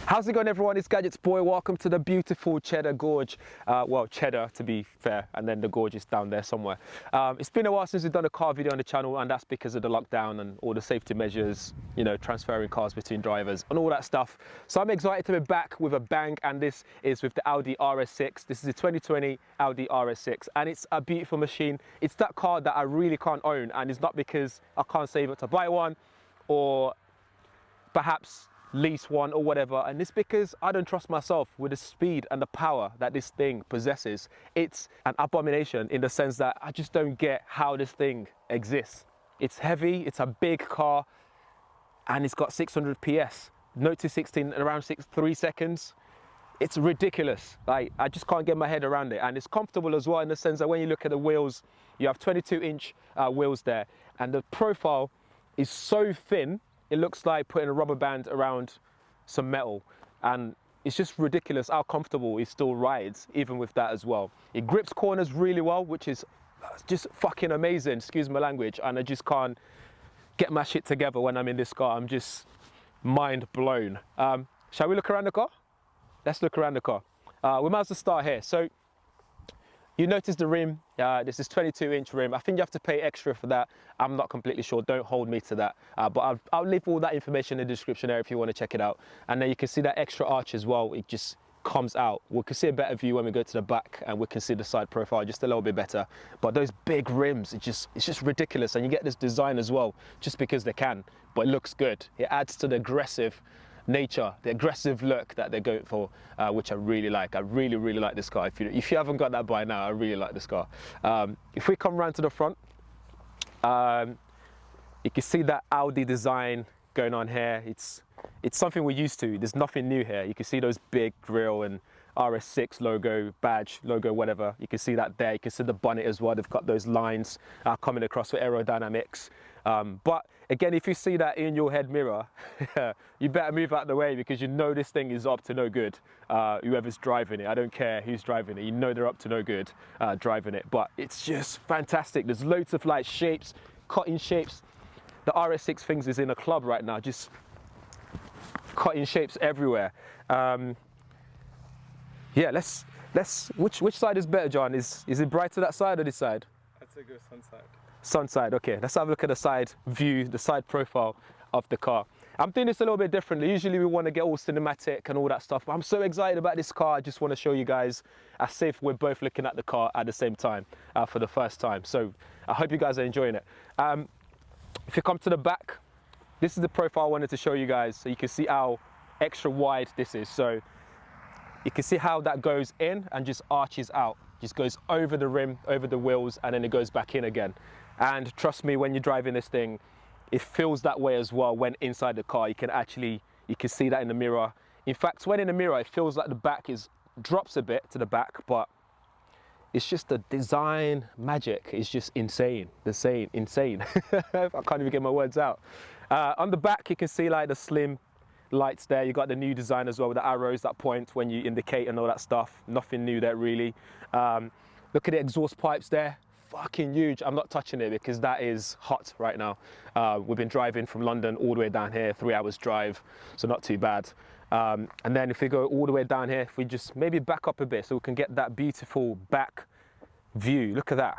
How's it going, everyone? It's GadgetsBoy. Welcome to the beautiful Cheddar Gorge. Well, Cheddar to be fair, and then the gorge is down there somewhere. It's been a while since we've done a car video on the channel, and that's because of the lockdown and all the safety measures, you know, transferring cars between drivers and all that stuff. So I'm excited to be back with a bang, and this is with the Audi RS6. This is a 2020 Audi RS6, and it's a beautiful machine. It's that car that I really can't own, and it's not because I can't save up to buy one or perhaps lease one or whatever, and it's because I don't trust myself with the speed and the power that this thing possesses. It's an abomination in the sense that I just don't get how this thing exists. It's heavy, it's a big car, and it's got 600 PS, 0 to 16 in around 3 seconds. It's ridiculous. Like, I just can't get my head around it, and it's comfortable as well in the sense that when you look at the wheels, you have 22-inch wheels there, and the profile is so thin. It looks like putting a rubber band around some metal, and it's just ridiculous how comfortable it still rides even with that as well. It grips corners really well, which is just fucking amazing, excuse my language, and I just can't get my shit together when I'm in this car. I'm just mind blown. Shall we look around the car? Let's look around the car. We might as well start here. So you notice the rim, this is 22-inch rim. I think you have to pay extra for that. I'm not completely sure, don't hold me to that. But I'll leave all that information in the description there if you want to check it out. And then you can see that extra arch as well, it just comes out. We can see a better view when we go to the back, and we can see the side profile just a little bit better. But those big rims, it's just ridiculous. And you get this design as well, just because they can, but it looks good. It adds to the aggressive nature, the aggressive look that they're going for, which I really like. I really like this car. If you haven't got that by now, I really like this car. If we come around to the front, you can see that Audi design going on here. It's something we're used to. There's nothing new here. You can see those big grille and RS6 logo, badge, logo, whatever. You can see that there. You can see the bonnet as well. They've got those lines coming across for aerodynamics. But again, if you see that in your head mirror, you better move out of the way, because you know this thing is up to no good. Whoever's driving it, I don't care who's driving it, you know they're up to no good driving it. But it's just fantastic. There's loads of like shapes, cutting shapes. The RS6 things is in a club right now, just cutting shapes everywhere. Yeah, which side is better, John? Is it brighter that side or this side? I'd say go sun side. Sun side, okay. Let's have a look at the side view, the side profile of the car. I'm doing this a little bit differently. Usually we want to get all cinematic and all that stuff, but I'm so excited about this car. I just want to show you guys as if we're both looking at the car at the same time for the first time. So I hope you guys are enjoying it. If you come to the back, this is the profile I wanted to show you guys, so you can see how extra wide this is. So you can see how that goes in and just arches out, just goes over the rim, over the wheels, and then it goes back in again. And trust me, when you're driving this thing, it feels that way as well. When inside the car, you can see that in the mirror. In fact, when in the mirror, it feels like the back drops a bit to the back, but it's just the design magic. It's just insane, insane. I can't even get my words out. On the back, you can see like the slim lights there. You got the new design as well with the arrows that point when you indicate and all that stuff. Nothing new there really. Look at the exhaust pipes there. Fucking huge. I'm not touching it because that is hot right now. We've been driving from London all the way down here, 3 hours drive, so not too bad. And then if we go all the way down here, if we just maybe back up a bit so we can get that beautiful back view. Look at that.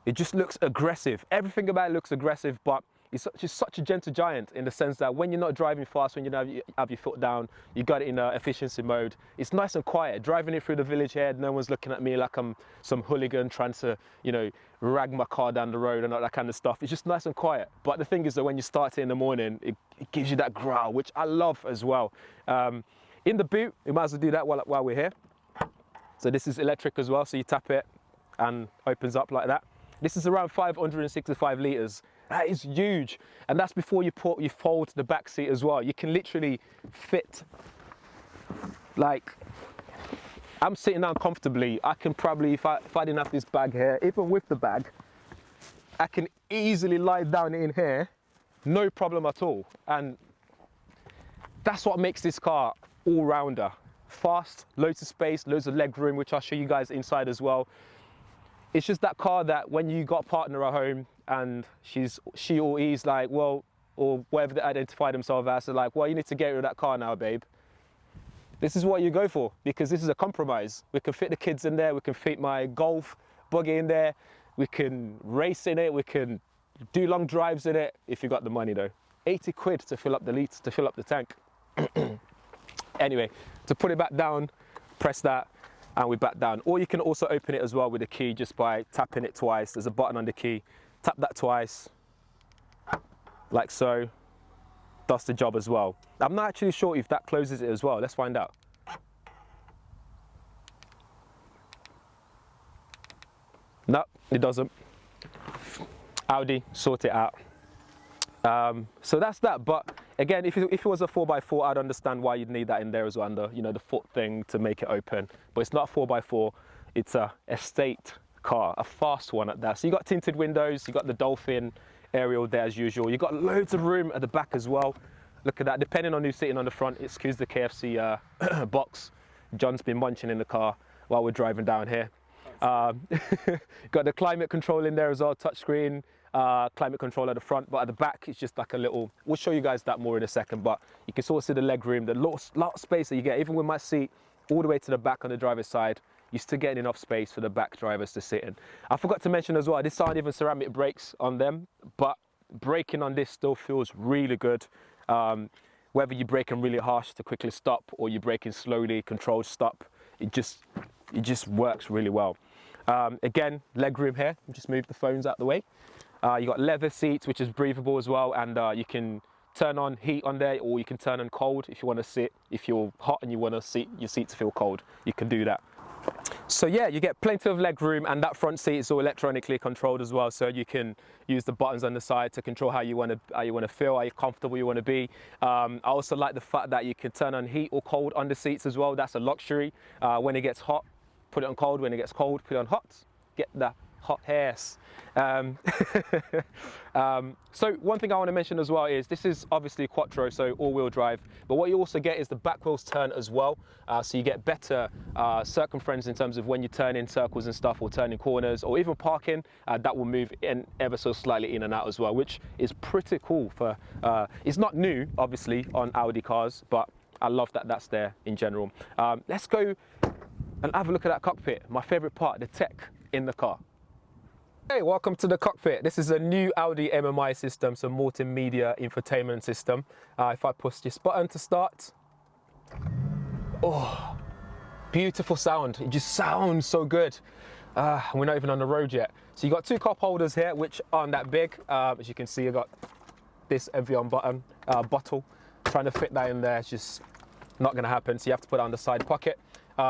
It just looks aggressive. Everything about it looks aggressive, but it's just such a gentle giant in the sense that when you're not driving fast, when you have your foot down, you got it in efficiency mode. It's nice and quiet. Driving it through the village here, no one's looking at me like I'm some hooligan trying to, you know, rag my car down the road and all that kind of stuff. It's just nice and quiet. But the thing is that when you start it in the morning, it gives you that growl, which I love as well. In the boot, we might as well do that while we're here. So this is electric as well. So you tap it and opens up like that. This is around 565 litres. That is huge, and that's before you fold the back seat as well. You can literally fit, like, I'm sitting down comfortably. I can probably, if I didn't have this bag here, even with the bag, I can easily lie down in here, no problem at all. And that's what makes this car all-rounder. Fast, loads of space, loads of leg room, which I'll show you guys inside as well. It's just that car that when you got a partner at home and she or he's like, well, or whatever they identify themselves as, they're like, well, you need to get rid of that car now, babe. this is what you go for, because this is a compromise. We can fit the kids in there, we can fit my Golf buggy in there, we can race in it, we can do long drives in it, if you got the money though. 80 quid to fill up the litre, to fill up the tank. Anyway, to put it back down, press that, and we're back down. Or you can also open it as well with a key just by tapping it twice. There's a button on the key, tap that twice, like so, does the job as well. I'm not actually sure if that closes it as well. Let's find out. No, it doesn't. Audi, sort it out. So that's that. But again, if it was a 4x4, I'd understand why you'd need that in there as well, under, you know, the foot thing to make it open. But it's not a 4x4. It's a estate car, a fast one at that. So you got tinted windows, you got the Dolphin aerial there as usual. You got loads of room at the back as well. Look at that. Depending on who's sitting on the front, excuse the KFC box. John's been munching in the car while we're driving down here. Got the climate control in there as well, touchscreen, climate control at the front, but at the back it's just like a little, we'll show you guys that more in a second, but you can sort of see the leg room, the lot of space that you get. Even with my seat all the way to the back on the driver's side, you're still getting enough space for the back drivers to sit in. I forgot to mention as well, this aren't even ceramic brakes on them, but braking on this still feels really good. Whether you're braking really harsh to quickly stop or you're braking slowly, controlled stop, it just works really well. Again, leg room here, just move the phones out the way. You got leather seats, which is breathable as well, and you can turn on heat on there, or you can turn on cold if you want to sit. If you're hot and you want your seat to feel cold, you can do that. So yeah, you get plenty of leg room, and that front seat is all electronically controlled as well, so you can use the buttons on the side to control how you want to feel, how comfortable you want to be. I also like the fact that you can turn on heat or cold on the seats as well. That's a luxury. When it gets hot, put it on cold. When it gets cold, put it on hot. Get the hot hairs. So one thing I want to mention as well is this is obviously quattro, so all-wheel drive, but what you also get is the back wheels turn as well, so you get better circumference in terms of when you turn in circles and stuff, or turning corners, or even parking, that will move in ever so slightly in and out as well, which is pretty cool. For it's not new obviously on Audi cars, but I love that that's there in general. Let's go and have a look at that cockpit, my favorite part, the tech in the car. Hey, welcome to the cockpit. This is a new Audi MMI system, so multimedia infotainment system. If I push this button to start, oh, beautiful sound. It just sounds so good. We're not even on the road yet. So you got two cup holders here, which aren't that big. As you can see, you got this Evian bottle. Trying to fit that in there, it's just not gonna happen. So you have to put it on the side pocket.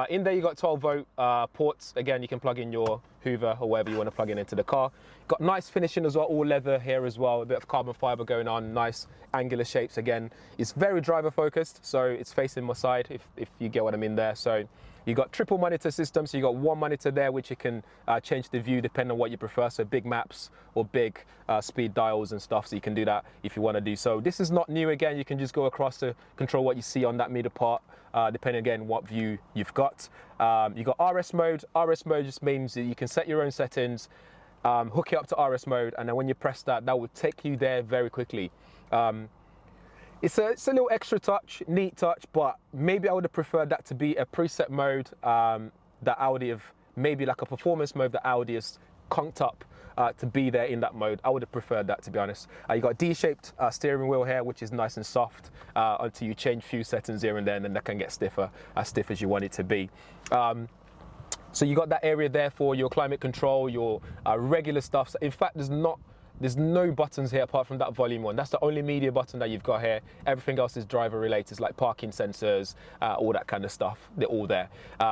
In there you got 12-volt ports. Again, you can plug in your Hoover or whatever you want to plug in into the car. Got nice finishing as well, all leather here as well, a bit of carbon fiber going on, nice angular shapes. Again, it's very driver focused, so it's facing my side, if you get what I mean there. So you got triple monitor system, so you got one monitor there which you can change the view depending on what you prefer, so big maps or big speed dials and stuff, so you can do that if you want to do so. This is not new. Again, you can just go across to control what you see on that meter part, depending again what view you've got. You got RS mode. RS mode just means that you can set your own settings, hook it up to RS mode, and then when you press that, that will take you there very quickly. It's a little extra touch, neat touch, but maybe I would have preferred that to be a preset mode that Audi have, maybe like a performance mode that Audi has conked up to be there in that mode. I would have preferred that, to be honest. You got D-shaped steering wheel here, which is nice and soft until you change a few settings here and there, and then that can get stiffer, as stiff as you want it to be. So you got that area there for your climate control, your regular stuff. So in fact, there's no buttons here apart from that volume one. That's the only media button that you've got here. Everything else is driver related, like parking sensors, all that kind of stuff. They're all there.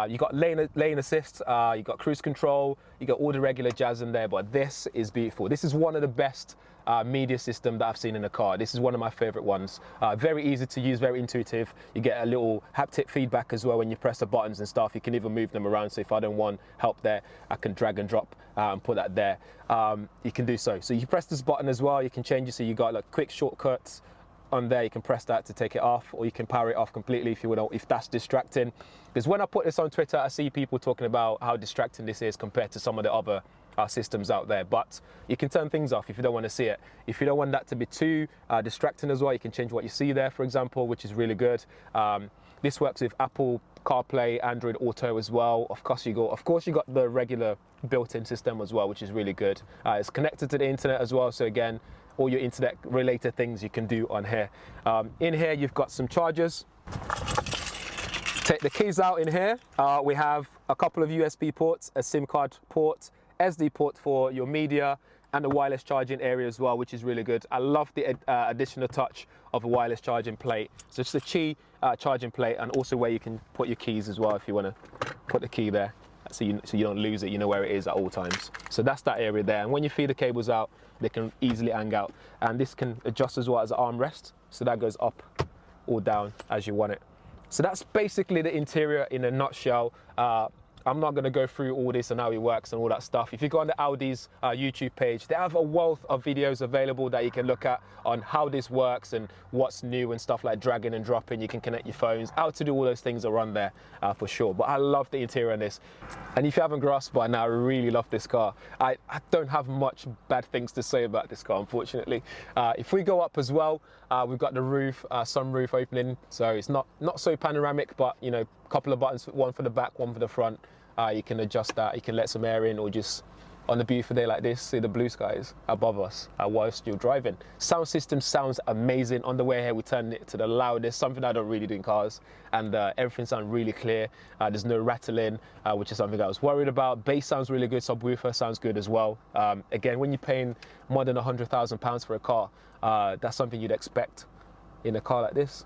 You got lane assist, you got cruise control, you got all the regular jazz in there, but this is beautiful. This is one of the best media system that I've seen in a car. This is one of my favorite ones. Very easy to use, very intuitive. You get a little haptic feedback as well when you press the buttons and stuff. You can even move them around, so if I don't want help there, I can drag and drop and put that there. You can do so. So you press this button as well, you can change it, so you got like quick shortcuts on there. You can press that to take it off, or you can power it off completely if you want, if that's distracting. Because when I put this on Twitter, I see people talking about how distracting this is compared to some of the other systems out there, but you can turn things off if you don't want to see it. If you don't want that to be too distracting as well, you can change what you see there, for example, which is really good. This works with Apple CarPlay, Android Auto as well. Of course you got the regular built-in system as well, which is really good. It's connected to the internet as well, so again, all your internet related things you can do on here. In here you've got some chargers. Take the keys out in here. We have a couple of USB ports, a SIM card port, SD port for your media, and a wireless charging area as well, which is really good. I love the additional touch of a wireless charging plate. So it's the Qi charging plate, and also where you can put your keys as well if you want to put the key there, so you don't lose it, you know where it is at all times. So that's that area there, and when you feed the cables out, they can easily hang out. And this can adjust as well as an armrest, so that goes up or down as you want it. So that's basically the interior in a nutshell. I'm not going to go through all this and how it works and all that stuff. If you go on the Audi's YouTube page, they have a wealth of videos available that you can look at on how this works and what's new and stuff like dragging and dropping. You can connect your phones. How to do all those things are on there for sure. But I love the interior on this. And if you haven't grasped by now, I really love this car. I don't have much bad things to say about this car, unfortunately. If we go up as well, we've got the roof, sunroof opening. So it's not so panoramic, but you know, a couple of buttons, one for the back, one for the front. You can adjust that, you can let some air in, or just on a beautiful day like this, see the blue skies above us whilst you're driving. Sound system sounds amazing. On the way here, we turned it to the loudest, something I don't really do in cars, and everything sounds really clear. There's no rattling, which is something I was worried about. Bass sounds really good, subwoofer sounds good as well. Again, when you're paying more than £100,000 for a car, that's something you'd expect in a car like this.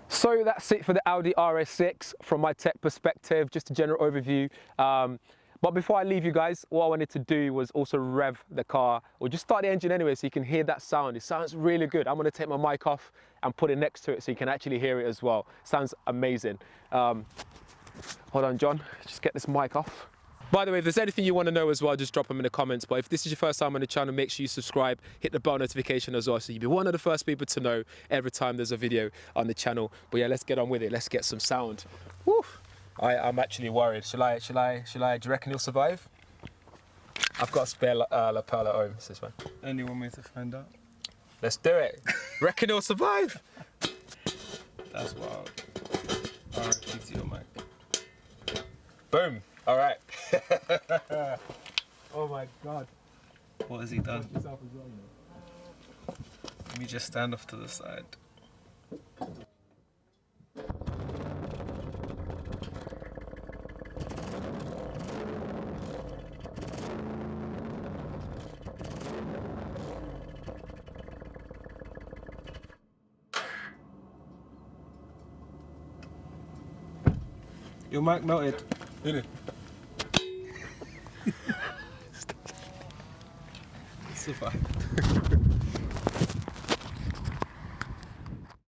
So that's it for the Audi RS6 from my tech perspective, just a general overview. But before I leave you guys, what I wanted to do was also rev the car, or just start the engine anyway so you can hear that sound. It sounds really good. I'm going to take my mic off and put it next to it so you can actually hear it as well. Sounds amazing. Hold on, John, just get this mic off. By the way, if there's anything you want to know as well, just drop them in the comments. But if this is your first time on the channel, make sure you subscribe, hit the bell notification as well, so you'll be one of the first people to know every time there's a video on the channel. But yeah, let's get on with it. Let's get some sound. Woo! I'm actually worried. Shall I, do you reckon he'll survive? I've got a spare lapel at home. It's this one. Only one way to find out. Let's do it. Reckon he'll survive? That's wild. RIP to your mic. Boom. All right. Oh my God. What has he done? Let me just stand off to the side. Your mic melted. Did it? Survived.